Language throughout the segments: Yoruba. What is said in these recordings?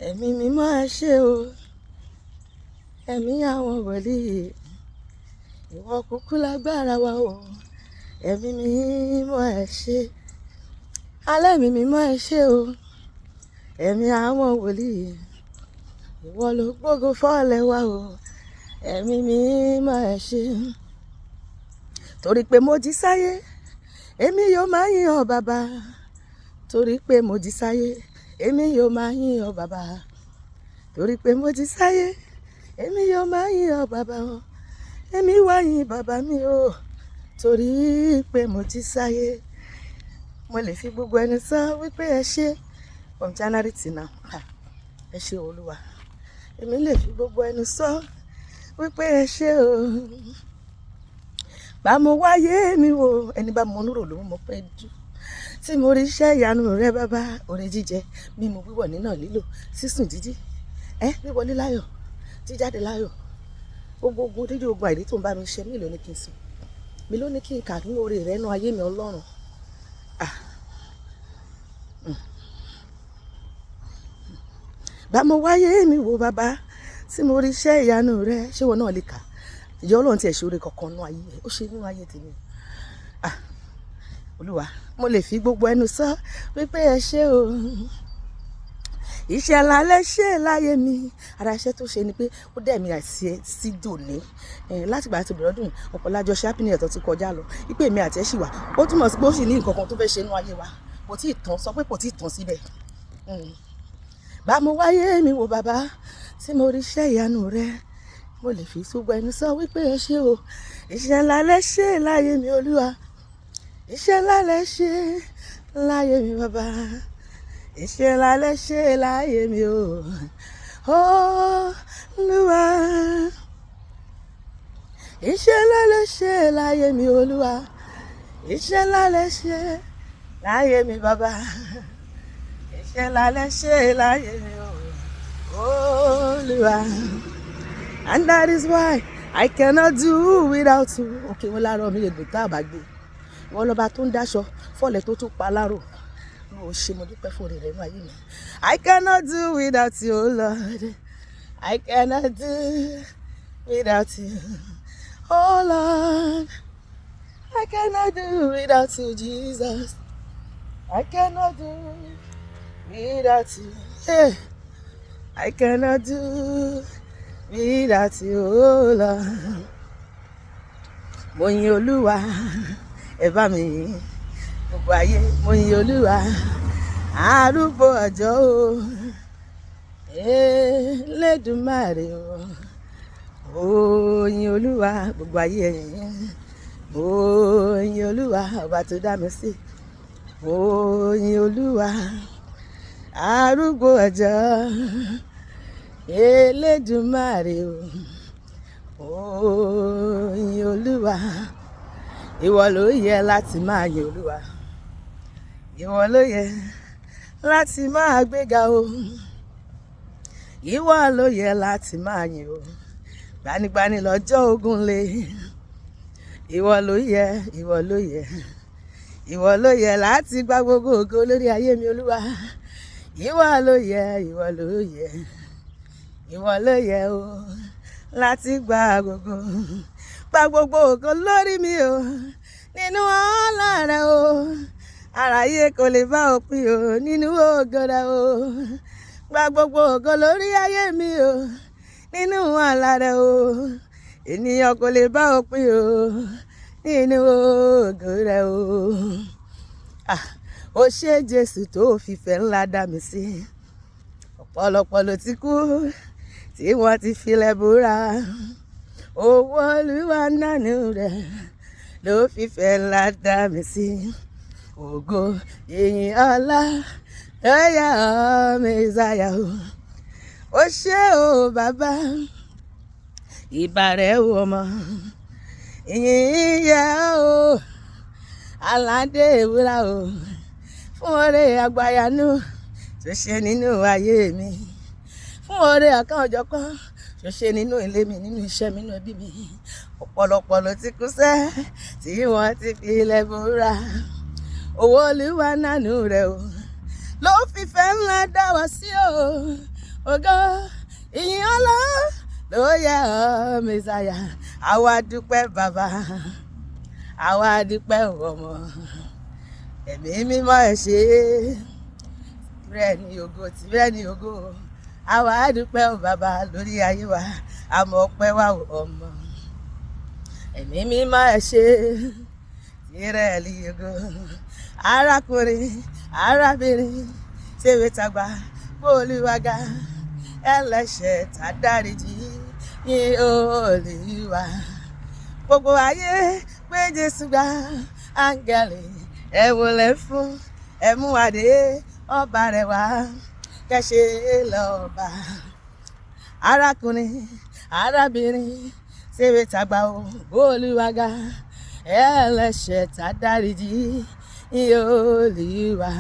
ẹ̀mí mímọ́ ẹ ṣé o, ẹ̀mí àwọn wòlíì, ìwọ kúkú lágbára wa o, ẹ̀mí mímọ́ ẹ ṣé, alẹ́ mi mímọ́ ẹ ṣé o, ẹ̀mí àwọn wòlíì, ìwọ ló gbógo fọ́lẹ̀ wa o, ẹ̀mí mímọ́ ẹ ṣé, torí pé mo jí sáyé, èmi yóò máa yìn ọ́ bàbá, torí pé mo jí sáyé, èmi yóò máa yìn ọ́ bàbá, torí pé mo jí sáyé, èmi yóò máa yìn ọ́ bàbá o, èmi wá yìn bàbá mi o, torí pé mo jí sáyé. Mo lè fi gbogbo ẹni sọ wípé ẹ ṣé from January till now. Ẹ ṣé Olúwa. Èmi lè fi gbogbo ẹni sọ wípé ẹ ṣé o. Bá mo wáyé mi wò, ẹni bá mo núrò ló mọ̀ pé jù. Tí mo rí iṣẹ́ ìyanu rẹ bàbá, oore jíjẹ, mímu wíwọ̀ nínà lílò, sísùn jíjí, wíwọlé láyọ̀, jíjáde láyọ̀. Gbogbo ogun dídí ogun àìrí tó ń bá mi ṣe, mí ló ní kí n sùn. Mi ló ní kí n kà nínú oore rẹ nú ayé mi Ọlọ́run. Bá mo wáyé mi wò bàbá, tí mo rí iṣẹ́ ìyanu rẹ, ṣé wọn náà lè kà? Ìjọ Ọlọ́run ti ẹ̀ ṣe oore kankan nú ayé ẹ̀, ó ṣe nínú ayé tèmi. Olúwa, mo lè fi gbogbo ẹnu sọ wípé ẹ ṣé o. Iṣẹ́ ńlá lẹ ṣe láyé mi. Ara iṣẹ́ tó ṣe ni pé ó dẹ̀ mi àti ẹ sí dòní. Láti ìgbà tí bẹ̀rẹ̀ ọdún ọ̀pọ̀lájọ ṣe happy new year tó ti kọjá lọ. Wípé èmi àti ẹ ṣì wà. Ó túmọ̀ sí pé ó sì ní nǹkan kan tó fẹ́ ṣe nínú ayé wa. Kò tí ì tán, sọ pé kò tí ì tán síbẹ̀. Bá mo wáyé mi wò bàbá, tí mo rí iṣẹ́ ìyanu rẹ, mo lè fi gbogbo ẹnu sọ wípé ẹ ṣé o. Iṣẹ́ ńlá lẹ ṣe láyé mi Olúwa. Iṣẹ́ ńlá lẹ ṣe láyé mi bàbá. Iṣẹ́ ńlá lẹ ṣe láyé mi o. Olúwa. Iṣẹ́ ńlá lẹ ṣe láyé mi Olúwa. Iṣẹ́ ńlá lẹ ṣe láyé mi bàbá. Iṣẹ́ ńlá lẹ ṣe láyé mi o. Olúwa. And that is why I cannot do without you. Okay, wọ́n láàárọ̀ mi lè gbé tá a bá gbé. Wọ́n lọ́ba tó ń dáṣọ fọ́lẹ̀ tó tún pa láró. Mo ṣe mo dúpẹ́ fún oore rẹ nínú ayé mi. I cannot do without you, Lord. I cannot do without you. Oh Lord. I cannot do without you, Jesus. I cannot do without you. Hey. I cannot do without you, oh Lord. Mo yin Olúwa, ẹ bá mi yìn. Gbogbo ayé mo yin Olúwa, arúgbó ọjọ́ o, Elédùmarè o. Mo yin Olúwa, gbogbo ayé ẹ̀yìn. Mo yin Olúwa, ọba tó dá mi sí. Mo yin Olúwa, arúgbó ọjọ́, Elédùmarè o. Mo yin Olúwa, ìwọ ló yẹ láti máa yin Olúwa. Ìwọ ló yẹ láti máa gbéga o. Ìwọ ló yẹ láti máa yìn o. Gbanigbani lọ́jọ́ ogun le. Ìwọ ló yẹ, ìwọ ló yẹ. Ìwọ ló yẹ láti gba gbogbo ògo lórí ayé mi Olúwa. Ìwọ ló yẹ, ìwọ ló yẹ. Ìwọ ló yẹ o láti gba gbogbo ògo lórí mi o. Nínú ọlá rẹ o. Àráyé kò lè bá òpin o nínú ògo rẹ o. Gba gbogbo ògo lórí ayé mi o. Nínú ọlá rẹ o. Ènìyàn kò lè bá òpin o nínú ògo rẹ o. Ó ṣé Jésù tó fìfẹ́ ńlá dá mi sí. Ọ̀pọ̀lọpọ̀ ló ti kú tí wọ́n ti filẹ̀ búra. Owó Olúwa nánú rẹ̀ ló fìfẹ́ ńlá dá mi sí. Ògo ìyìn ọlá ló yẹ ọ́ Mèsáyà o. Ó ṣé o bàbá, ìbà rẹ̀ o ọmọ. Ìyìn yẹ o aládé ìwúrà o. Fún oore àgbàyanu tó ṣe nínú ayé mi. Fún oore ọ̀kan òjọ̀kan tó ṣe nínú ilé mi, nínú iṣẹ́ mi, nínú ẹbí mi. Ọ̀pọ̀lọpọ̀ ló ti kú sẹ́ tí wọ́n ti fi ilẹ̀ búra. Owó Olúwa nánú rẹ̀ o ló fìfẹ́ ńlá dá wa sí o. ògo ìyìn ọlá ló yẹ ọ́ Mèsáyà. Àwa dúpẹ́ bàbá, àwa dúpẹ́ ọmọ, ẹ̀mí mímọ́ ẹ ṣé, tìrẹ ni ògo, tìrẹ ni ògo. Àwa dúpẹ́ bàbá lórí ayé wa, àmọ́ ọpẹ́ wa ọmọ, ẹ̀mí mímọ́ ẹ ṣé, tìrẹ ni ògo. Arákùnrin, arábìnrin, tèwe tàgbà, Olúwa ga, ẹlẹ́ṣẹ̀ tá dáríjì yìn Olúwa. Gbogbo ayé pé Jésù gbà, áńgẹ́lì ẹ wólẹ̀ fún, ẹ mú adé ọba rẹ̀ wá, kẹ́ṣe lọ́ba. Arákùnrin, arábìnrin, tèwe tàgbà, Olúwa ga, ẹlẹ́ṣẹ̀ tá dáríjì yìn Olúwa.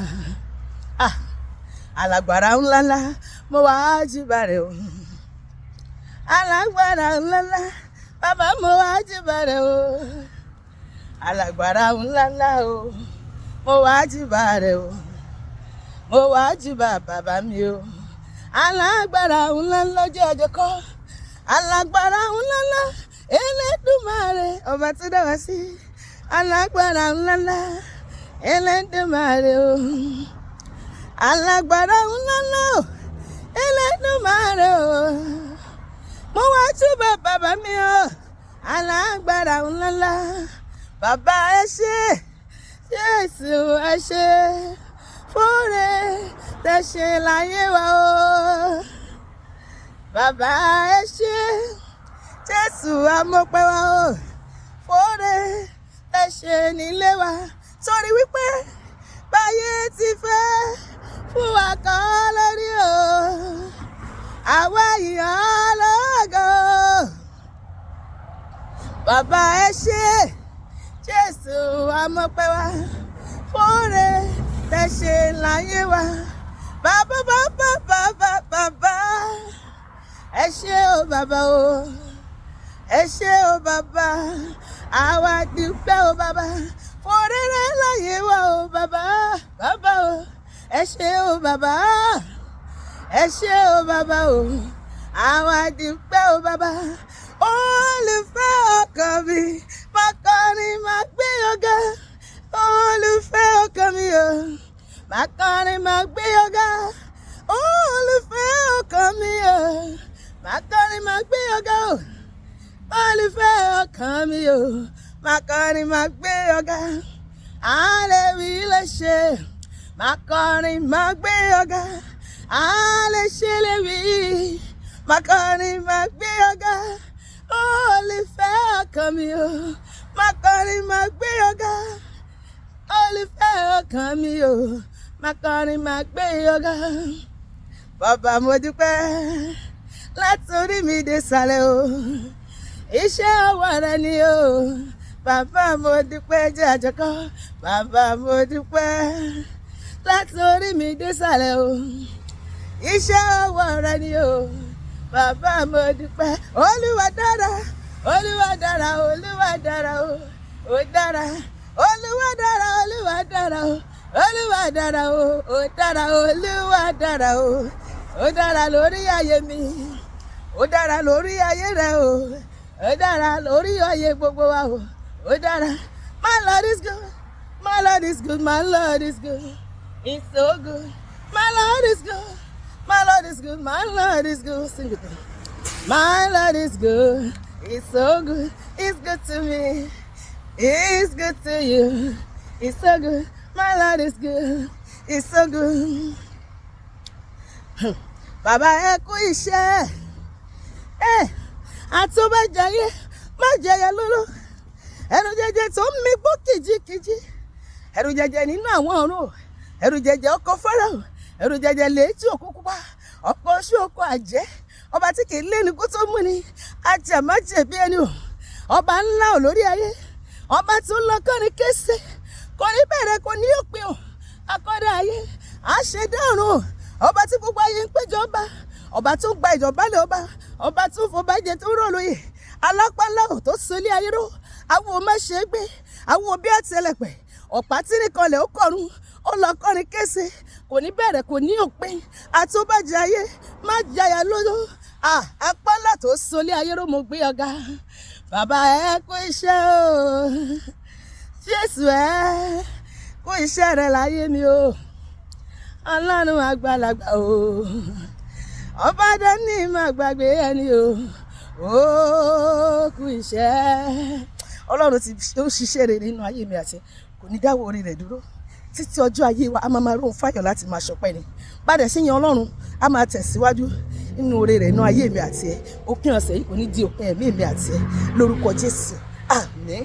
Alágbára ńláńlá mo wá júbà rẹ o, alágbára ńláńlá bàbá mo wá júbà rẹ o, alágbára ńláńlá o mo wá júbà rẹ o, mo wá júbà bàbá mi o. Alágbára ńláńlá jẹ́ ọjọ́ kọ́, alágbára ńláńlá Elédùmarè ọba tó dá wa sí, alágbára ńláńlá Elédùmarè o. Alágbára ńláńlá o Elédùmarè o, mo wá júbà bàbá mi o. Alágbára ńláńlá bàbá ẹ ṣé, Jésù ẹ ṣé fóore tẹ́ ṣe láyé wa o. Bàbá ẹ ṣé, Jésù amọ̀pẹ́ wa o, fóore tẹ́ ṣe nílé wa. Torí wípé báyé ti fẹ́ fún wa kọ́ lórí o, àwa ìyàn lógo. Bàbá ẹ ṣé, Jésù amọ̀pẹ́ wa, fóore tẹ́ ṣe láyé wa. Bàbá bàbá bàbá bàbá ẹ ṣé o bàbá o, ẹ ṣé o bàbá, àwa dúpẹ́ o bàbá, fóore rẹ láyé wa o bàbá, bàbá o, ẹ ṣé o bàbá, ẹ ṣé o bàbá o, àwa dúpẹ́ o bàbá. Olùfẹ́ ọkàn mi, máa kọrin máa gbé ọ̀gá. Olùfẹ́ ọkàn mi o, máa kọrin máa gbé ọ̀gá. Olùfẹ́ ọkàn mi o, máa kọrin máa gbé ọ̀gá o. Olùfẹ́ ọkàn mi o, máa kọrin máa gbé ọ̀gá. Àlẹ́ wí lè ṣe, máa kọrin máa gbé ọ̀gá. Àlẹ́ ṣe lè wí, máa kọrin máa gbé ọ̀gá. Olùfẹ́ ọkàn mi o, máa kọrin máa gbé ọ̀gá. Olùfẹ́ ọkàn mi o, máa kọrin máa gbé ọ̀gá. Bàbá mo dúpẹ́ látòrí mi dé sàlẹ̀ o, iṣẹ́ ọwọ́ rẹ ni o. Bàbá mo dúpẹ́ jẹ́ àjọkọ́, bàbá mo dúpẹ́ látòrí mi dé sàlẹ̀ o, iṣẹ́ ọwọ́ rẹ ni o. Bàbá mo dúpẹ́. Olúwa dára, Olúwa dára, Olúwa dára o, ó dára. Olúwa dára, Olúwa dára o, Olúwa dára o, ó dára. Olúwa dára o, ó dára lórí ayé mi, ó dára lórí ayé rẹ o, ó dára lórí ayé gbogbo wa o, ó dára. My Lord is good, my Lord is good, my Lord is good, he's so good. My Lord is good, my Lord is good, my Lord is good. Sing it. My Lord is good, he's so good, he's good to me, he's good to you, he's so good. My Lord is good, he's so good. Bàbá ẹ kú iṣẹ́, àtúbàjáyé má jẹyẹ lóró, ẹ̀rù jẹjẹ tó ń mí gbó kìjikìji, ẹ̀rù jẹjẹ nínú àwọn ọ̀run, ẹ̀rù jẹjẹ ọkọ̀ Fáráò, ẹ̀rù jẹjẹ létí òkú pupa, ọkọ̀ oṣù ọkọ̀ àjẹ́, ọba tí kì í lé ní kó tó mú ni, ajàmájẹ̀bi ẹni o, ọba ńlá olórí ayé, ọba tó lọ kọrin kése, kò ní bẹ̀rẹ̀ kò ní òpin o, akọ́dá ayé, àṣẹdá ọ̀run, ọba tí gbogbo ayé ń péjọ ọba tó gba ìjọba lé ọba tó fọba jẹ tó rọ̀ lóye, alápálá ò tó sọlé ayé ró, àwọn ò má ṣe é gbé, àwọn òbí àtẹlẹpẹ, ọ̀pá tí nìkan lẹ̀ ó kọ̀run, ó lọ kọrin kése kò ní bẹ̀rẹ̀ kò ní òpin àtúbàjẹ́ ayé má jayà lójú apálà tó solé ayé ló mo gbé ọ̀gá bàbá ẹ kú iṣẹ́ o Jésù ẹ kú iṣẹ́ rẹ láyé mi o Ọlọ́run àgbàlagbà o ọba dání má gbàgbé ẹni o ó kú iṣẹ́. Ọlọ́run ti ó ṣiṣẹ́ rere nínú ayé mi àti kò ní dáwọ́ orí rẹ̀ dúró títí ọjọ́ ayé wa a máa rohun fáyọ̀ láti máa ṣọpẹ́ ni bá dẹ̀ sí yan Ọlọ́run a máa tẹ̀síwájú nínú oore rẹ̀ nínú ayé mi àti ẹ òpin ọ̀sẹ̀ yìí kò ní di òpin ẹ̀mí mi àti ẹ lórúkọ Jésù àmín.